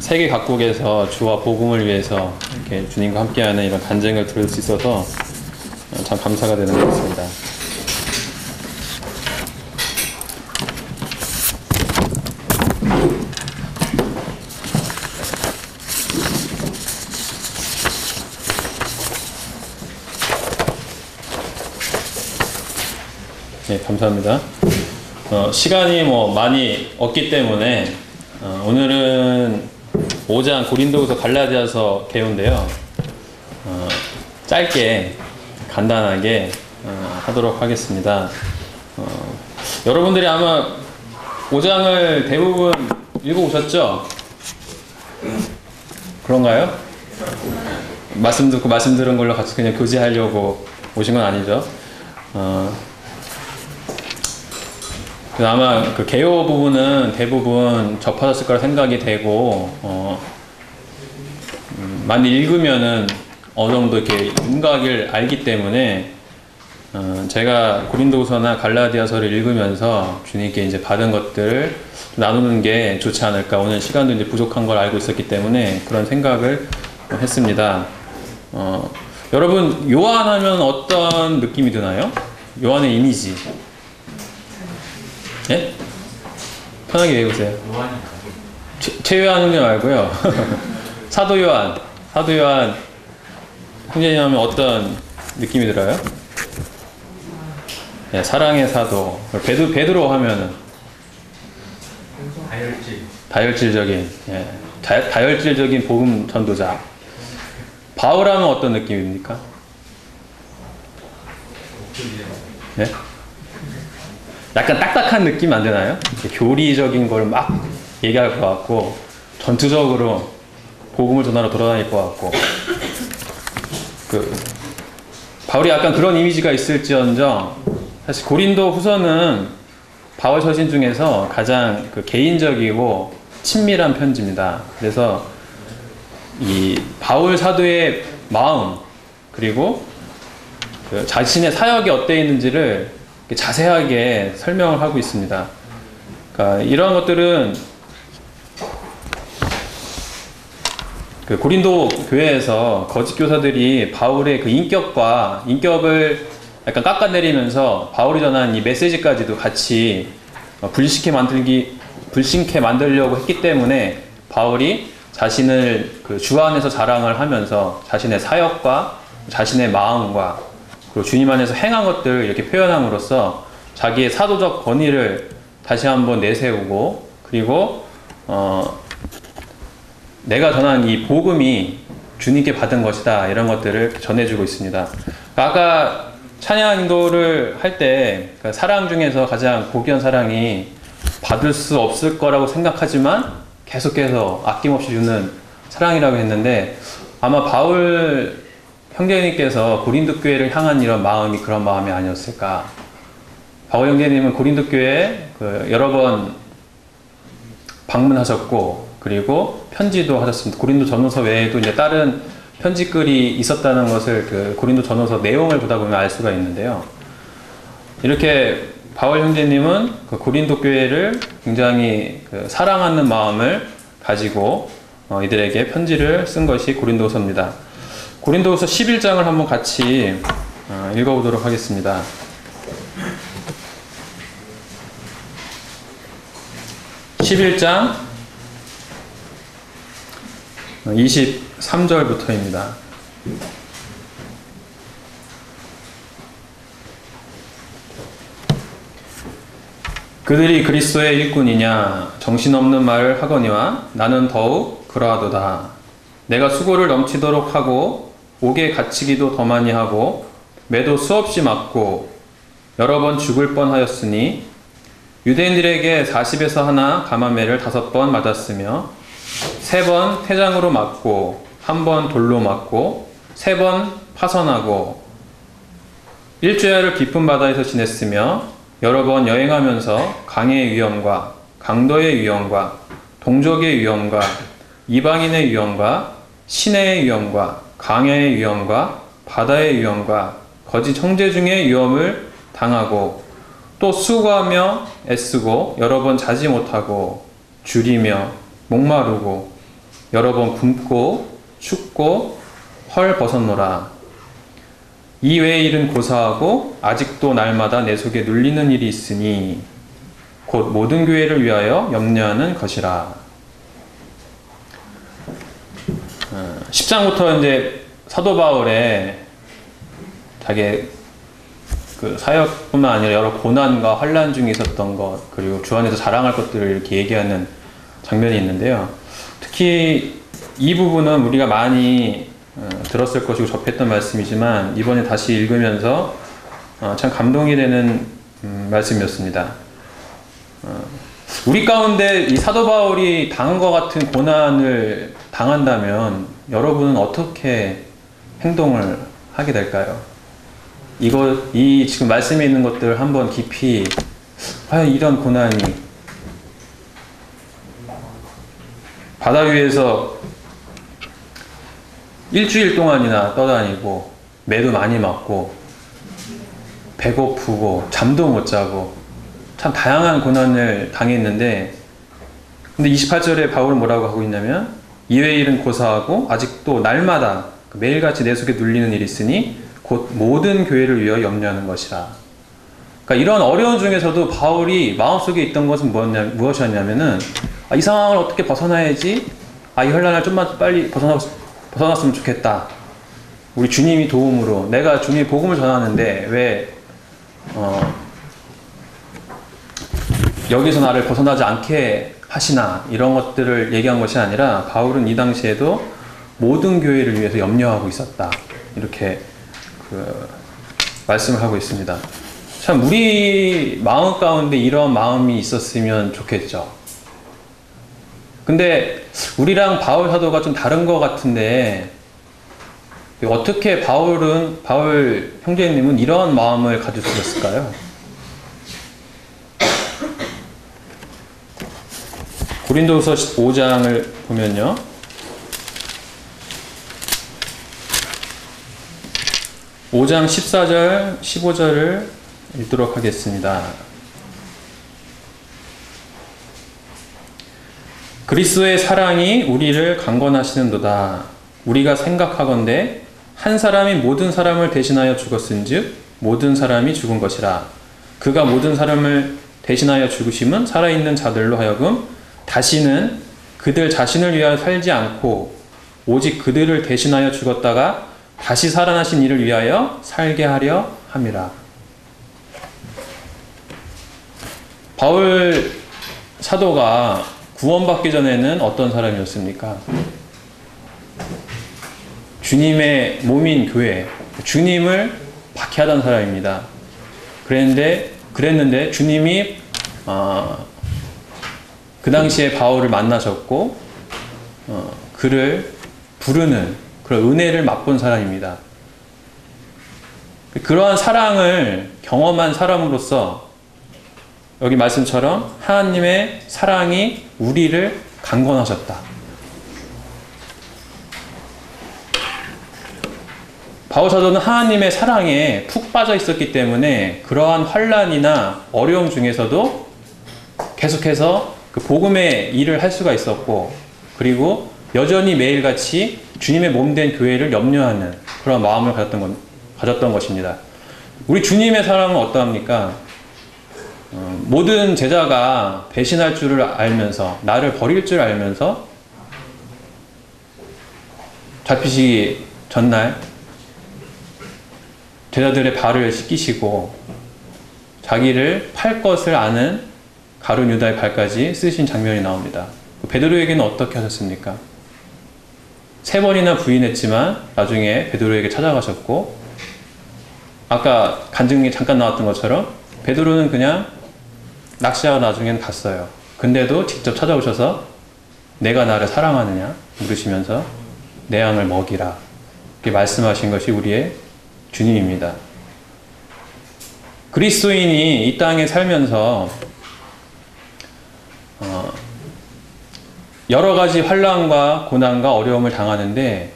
세계 각국에서 주와 복음을 위해서 이렇게 주님과 함께하는 이런 간증을 들을 수 있어서 참 감사가 되는 것 같습니다. 네, 감사합니다. 시간이 많이 없기 때문에 오늘은 5장 고린도후서 갈라디아서 배우인데요. 짧게 간단하게 하도록 하겠습니다. 여러분들이 아마 5장을 대부분 읽어오셨죠? 그런가요? 말씀 듣고 말씀 들은 걸로 같이 그냥 교제하려고 오신 건 아니죠? 아마 그 개요 부분은 대부분 접하셨을 거라 생각이 되고, 많이 읽으면은 어느 정도 이렇게 윤곽을 알기 때문에, 제가 고린도후서나 갈라디아서를 읽으면서 주님께 이제 받은 것들을 나누는 게 좋지 않을까. 오늘 시간도 이제 부족한 걸 알고 있었기 때문에 그런 생각을 했습니다. 여러분, 요한 하면 어떤 느낌이 드나요? 요한의 이미지. 예? 편하게 외우세요. 최요한 형제 말고요. 사도 요한 형제님 하면 어떤 느낌이 들어요? 예, 사랑의 사도. 베드로 하면은 다혈질적인, 예, 다혈질적인 복음 전도자. 바울 하면 어떤 느낌입니까? 예? 약간 딱딱한 느낌 안 되나요? 교리적인 걸 막 얘기할 것 같고, 전투적으로 복음을 전하러 돌아다닐 것 같고, 바울이 약간 그런 이미지가 있을지언정, 사실 고린도 후서는 바울 서신 중에서 가장 개인적이고 친밀한 편지입니다. 그래서 이 바울 사도의 마음, 그리고 자신의 사역이 어때 있는지를 자세하게 설명을 하고 있습니다. 그러니까 이러한 것들은 고린도 교회에서 거짓 교사들이 바울의 인격을 약간 깎아내리면서 바울이 전한 이 메시지까지도 같이 불신케 만들려고 했기 때문에 바울이 자신을 주 안에서 자랑을 하면서 자신의 사역과 자신의 마음과 그리고 주님 안에서 행한 것들을 이렇게 표현함으로써 자기의 사도적 권위를 다시 한번 내세우고, 그리고 내가 전한 이 복음이 주님께 받은 것이다, 이런 것들을 전해주고 있습니다. 아까 찬양 인도를 할 때 사랑 중에서 가장 고귀한 사랑이 받을 수 없을 거라고 생각하지만 계속해서 아낌없이 주는 사랑이라고 했는데, 아마 바울 형제님께서 고린도 교회를 향한 이런 마음이 그런 마음이 아니었을까. 바울 형제님은 고린도 교회에 여러 번 방문하셨고, 그리고 편지도 하셨습니다. 고린도 전후서 외에도 이제 다른 편지글이 있었다는 것을 고린도 전후서 내용을 보다 보면 알 수가 있는데요. 이렇게 바울 형제님은 고린도 교회를 굉장히 사랑하는 마음을 가지고 이들에게 편지를 쓴 것이 고린도서입니다. 고린도후서 11장을 한번 같이 읽어보도록 하겠습니다. 11장 23절부터입니다. 그들이 그리스도의 일꾼이냐 정신없는 말을 하거니와 나는 더욱 그러하도다. 내가 수고를 넘치도록 하고 옥에 갇히기도 더 많이 하고 매도 수없이 맞고 여러 번 죽을 뻔하였으니 유대인들에게 40에서 하나 가마매를 5번 맞았으며 3번 태장으로 맞고 1번 돌로 맞고 3번 파선하고 일주야를 깊은 바다에서 지냈으며 여러 번 여행하면서 강의 위험과 강도의 위험과 동족의 위험과 이방인의 위험과 시내의 위험과 강야의 위험과 바다의 위험과 거짓 형제 중의 위험을 당하고 또 수고하며 애쓰고 여러 번 자지 못하고 줄이며 목마르고 여러 번 굶고 춥고 헐 벗었노라. 이 외의 일은 고사하고 아직도 날마다 내 속에 눌리는 일이 있으니 곧 모든 교회를 위하여 염려하는 것이라. 10장부터 이제 사도 바울의 자기 그 사역뿐만 아니라 여러 고난과 환난 중에 있었던 것, 그리고 주 안에서 자랑할 것들을 이렇게 얘기하는 장면이 있는데요. 특히 이 부분은 우리가 많이 들었을 것이고 접했던 말씀이지만 이번에 다시 읽으면서 참 감동이 되는 말씀이었습니다. 우리 가운데 이 사도 바울이 당한 것 같은 고난을 당한다면 여러분은 어떻게 행동을 하게 될까요? 이 지금 말씀에 있는 것들을 한번 깊이, 과연 이런 고난이 바다 위에서 일주일 동안이나 떠다니고 매도 많이 맞고 배고프고 잠도 못 자고 참 다양한 고난을 당했는데, 근데 28절에 바울은 뭐라고 하고 있냐면 이외의 일은 고사하고 아직도 날마다 매일같이 내 속에 눌리는 일이 있으니 곧 모든 교회를 위하여 염려하는 것이라. 그러니까 이런 어려운 중에서도 바울이 마음속에 있던 것은 무엇이었냐면은 이 상황을 어떻게 벗어나야지, 이 혼란을 좀만 빨리 벗어났으면 좋겠다. 우리 주님이 도움으로, 내가 주님의 복음을 전하는데 왜 여기서 나를 벗어나지 않게 하시나, 이런 것들을 얘기한 것이 아니라 바울은 이 당시에도 모든 교회를 위해서 염려하고 있었다, 이렇게 말씀을 하고 있습니다. 참 우리 마음 가운데 이런 마음이 있었으면 좋겠죠. 근데 우리랑 바울 사도가 좀 다른 것 같은데 어떻게 바울 형제님은 이런 마음을 가지고 있었을까요? 고린도후서 5장을 보면요, 5장 14절 15절을 읽도록 하겠습니다. 그리스도의 사랑이 우리를 강권하시는도다. 우리가 생각하건대 한 사람이 모든 사람을 대신하여 죽었은즉 모든 사람이 죽은 것이라. 그가 모든 사람을 대신하여 죽으심은 살아있는 자들로 하여금 다시는 그들 자신을 위하여 살지 않고 오직 그들을 대신하여 죽었다가 다시 살아나신 이를 위하여 살게 하려 함이라. 바울 사도가 구원받기 전에는 어떤 사람이었습니까? 주님의 몸인 교회, 주님을 박해하던 사람입니다. 그랬는데 주님이 그 당시에 바울을 만나셨고 그를 부르는 그런 은혜를 맛본 사람입니다. 그러한 사랑을 경험한 사람으로서 여기 말씀처럼 하나님의 사랑이 우리를 강권하셨다. 바울 사도는 하나님의 사랑에 푹 빠져 있었기 때문에 그러한 환난이나 어려움 중에서도 계속해서 그 복음의 일을 할 수가 있었고, 그리고 여전히 매일같이 주님의 몸된 교회를 염려하는 그런 마음을 가졌던 것입니다. 우리 주님의 사랑은 어떠합니까? 모든 제자가 배신할 줄을 알면서, 나를 버릴 줄 알면서 잡히시기 전날 제자들의 발을 씻기시고 자기를 팔 것을 아는 가룟 유다의 발까지 쓰신 장면이 나옵니다. 베드로에게는 어떻게 하셨습니까? 3번이나 부인했지만 나중에 베드로에게 찾아가셨고, 아까 간증이 잠깐 나왔던 것처럼 베드로는 그냥 낚시하고 나중에는 갔어요. 근데도 직접 찾아오셔서 내가 나를 사랑하느냐 물으시면서 내 양을 먹이라, 이렇게 말씀하신 것이 우리의 주님입니다. 그리스도인이 이 땅에 살면서 여러 가지 환난과 고난과 어려움을 당하는데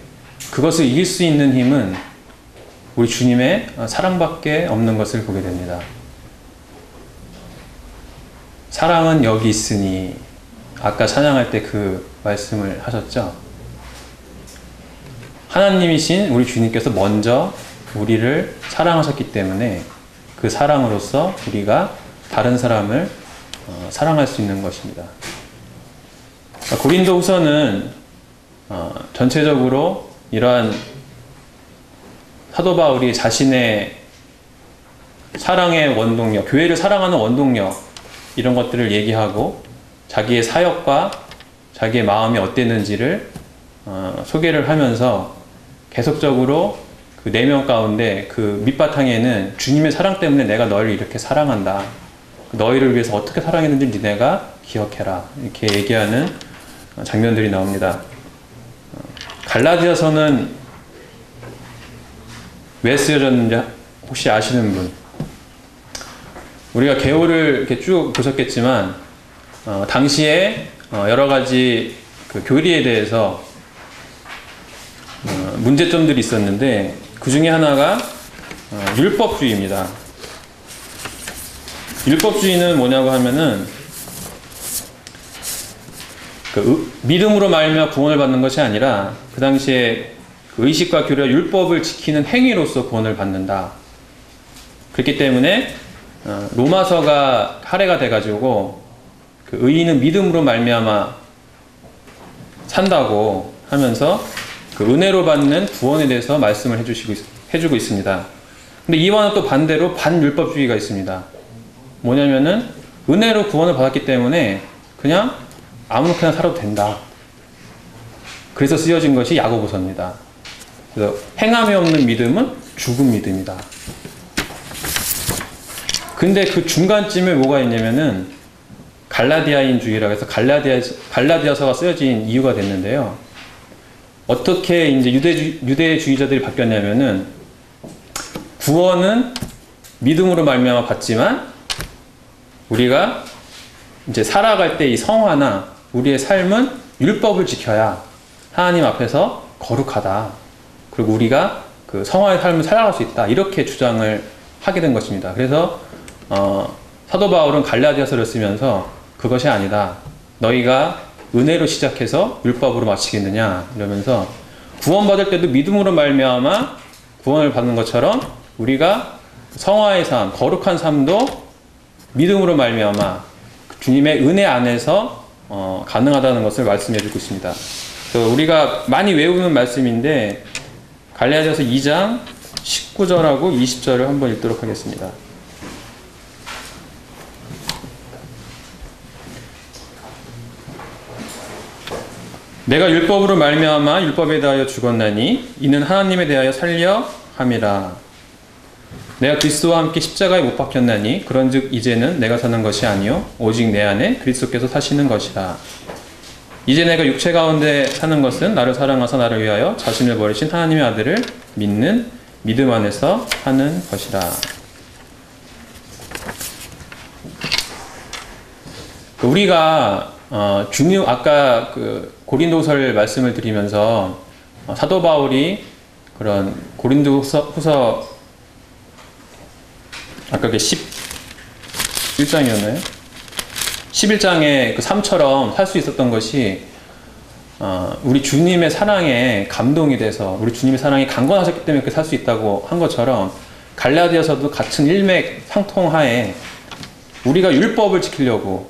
그것을 이길 수 있는 힘은 우리 주님의 사랑밖에 없는 것을 보게 됩니다. 사랑은 여기 있으니, 아까 찬양할 때 그 말씀을 하셨죠? 하나님이신 우리 주님께서 먼저 우리를 사랑하셨기 때문에 그 사랑으로서 우리가 다른 사람을 사랑할 수 있는 것입니다. 고린도후서는 전체적으로 이러한 사도 바울이 자신의 사랑의 원동력, 교회를 사랑하는 원동력, 이런 것들을 얘기하고 자기의 사역과 자기의 마음이 어땠는지를 소개를 하면서 계속적으로 그 4명 가운데 그 밑바탕에는 주님의 사랑 때문에 내가 너희를 이렇게 사랑한다, 너희를 위해서 어떻게 사랑했는지 니네가 기억해라, 이렇게 얘기하는 장면들이 나옵니다. 갈라디아서는 왜 쓰여졌는지 혹시 아시는 분? 우리가 개요를 이렇게 쭉 보셨겠지만 당시에 여러 가지 그 교리에 대해서 문제점들이 있었는데 그 중에 하나가 율법주의입니다. 율법주의는 뭐냐고 하면은 그 믿음으로 말미암아 구원을 받는 것이 아니라 그 당시에 그 의식과 교리와 율법을 지키는 행위로서 구원을 받는다. 그렇기 때문에 로마서가 할애가 돼가지고 그 의인은 믿음으로 말미암아 산다고 하면서 그 은혜로 받는 구원에 대해서 말씀을 해주고 있습니다. 근데 이와는 또 반대로 반율법주의가 있습니다. 뭐냐면은 은혜로 구원을 받았기 때문에 그냥 아무렇게나 살아도 된다. 그래서 쓰여진 것이 야고보서입니다. 그래서 행함이 없는 믿음은 죽은 믿음이다. 근데 그 중간쯤에 뭐가 있냐면은 갈라디아인주의라고 해서 갈라디아서가 쓰여진 이유가 됐는데요. 어떻게 이제 유대주의자들이 바뀌었냐면은 구원은 믿음으로 말미암아 받지만 우리가 이제 살아갈 때 이 성화나 우리의 삶은 율법을 지켜야 하나님 앞에서 거룩하다. 그리고 우리가 그 성화의 삶을 살아갈 수 있다. 이렇게 주장을 하게 된 것입니다. 그래서 사도 바울은 갈라디아서를 쓰면서 그것이 아니다. 너희가 은혜로 시작해서 율법으로 마치겠느냐 이러면서 구원받을 때도 믿음으로 말미암아 구원을 받는 것처럼 우리가 성화의 삶, 거룩한 삶도 믿음으로 말미암아 주님의 은혜 안에서 가능하다는 것을 말씀해 주고 있습니다. 그래서 우리가 많이 외우는 말씀인데 갈라디아서 2장 19절하고 20절을 한번 읽도록 하겠습니다. 내가 율법으로 말미암아 율법에 대하여 죽었나니 이는 하나님에 대하여 살려 함이라. 내가 그리스도와 함께 십자가에 못 박혔나니 그런즉 이제는 내가 사는 것이 아니요 오직 내 안에 그리스도께서 사시는 것이라. 이제 내가 육체 가운데 사는 것은 나를 사랑하사 나를 위하여 자신을 버리신 하나님의 아들을 믿는 믿음 안에서 사는 것이라. 우리가 주님 아까 그 고린도서를 말씀을 드리면서 사도 바울이 그런 고린도후서 아까 그게 11장이었나요? 11장의 그 삶처럼 살 수 있었던 것이 우리 주님의 사랑에 감동이 돼서 우리 주님의 사랑이 강건하셨기 때문에 그렇게 살 수 있다고 한 것처럼 갈라디아서도 같은 일맥상통하에 우리가 율법을 지키려고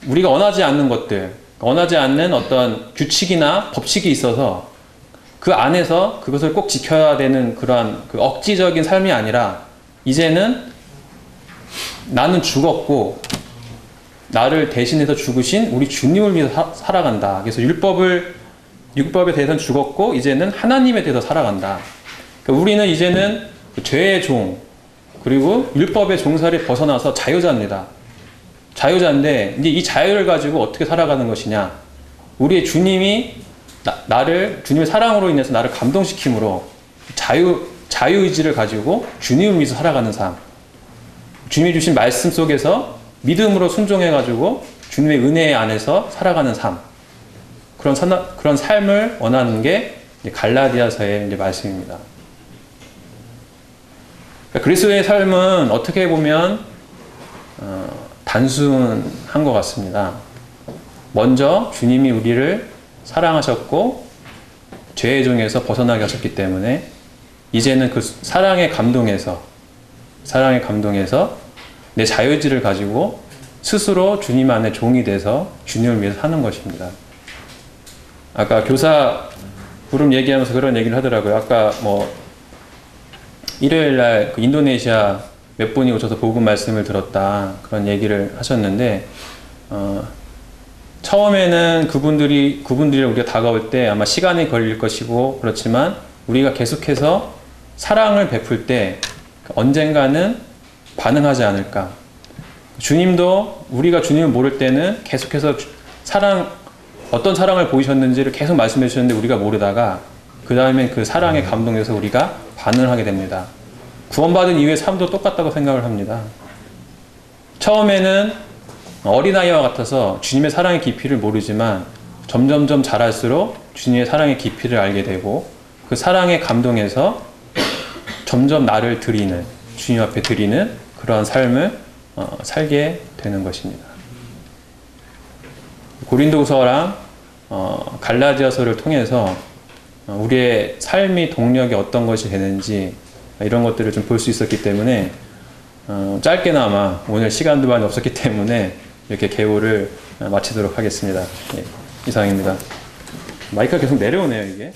우리가 원하지 않는 것들, 원하지 않는 어떤 규칙이나 법칙이 있어서 그 안에서 그것을 꼭 지켜야 되는 그러한 그 억지적인 삶이 아니라 이제는 나는 죽었고 나를 대신해서 죽으신 우리 주님을 위해서 살아간다. 그래서 율법에 대해서는 죽었고 이제는 하나님에 대해서 살아간다. 그러니까 우리는 이제는 죄의 종 그리고 율법의 종살이 벗어나서 자유자입니다. 자유자인데 이제 이 자유를 가지고 어떻게 살아가는 것이냐? 우리의 주님이 주님의 사랑으로 인해서 나를 감동시킴으로 자유의지를 가지고 주님을 위해서 살아가는 삶. 주님이 주신 말씀 속에서 믿음으로 순종해가지고 주님의 은혜 안에서 살아가는 삶. 그런 삶을 원하는 게 갈라디아서의 이제 말씀입니다. 그러니까 그리스도의 삶은 어떻게 보면 단순한 것 같습니다. 먼저 주님이 우리를 사랑하셨고 죄의 종에서 벗어나게 하셨기 때문에 이제는 그 사랑의 감동에서 내 자유의지를 가지고 스스로 주님 안에 종이 돼서 주님을 위해서 사는 것입니다. 아까 교사 부름 얘기하면서 그런 얘기를 하더라고요. 아까 뭐 일요일날 그 인도네시아 몇 분이 오셔서 복음 말씀을 들었다 그런 얘기를 하셨는데 처음에는 그분들이 우리가 다가올 때 아마 시간이 걸릴 것이고 그렇지만 우리가 계속해서 사랑을 베풀 때 언젠가는 반응하지 않을까. 주님도 우리가 주님을 모를 때는 계속해서 어떤 사랑을 보이셨는지를 계속 말씀해 주셨는데 우리가 모르다가 그 다음에 그 사랑에 감동해서 우리가 반응을 하게 됩니다. 구원받은 이후의 삶도 똑같다고 생각을 합니다. 처음에는 어린아이와 같아서 주님의 사랑의 깊이를 모르지만 점점점 자랄수록 주님의 사랑의 깊이를 알게 되고 그 사랑에 감동해서 점점 나를 드리는, 주님 앞에 드리는 그러한 삶을 살게 되는 것입니다. 고린도후서랑 갈라디아서를 통해서 우리의 삶이 동력이 어떤 것이 되는지 이런 것들을 좀 볼 수 있었기 때문에 짧게나마 오늘 시간도 많이 없었기 때문에 이렇게 개요를 마치도록 하겠습니다. 예, 이상입니다. 마이크가 계속 내려오네요, 이게.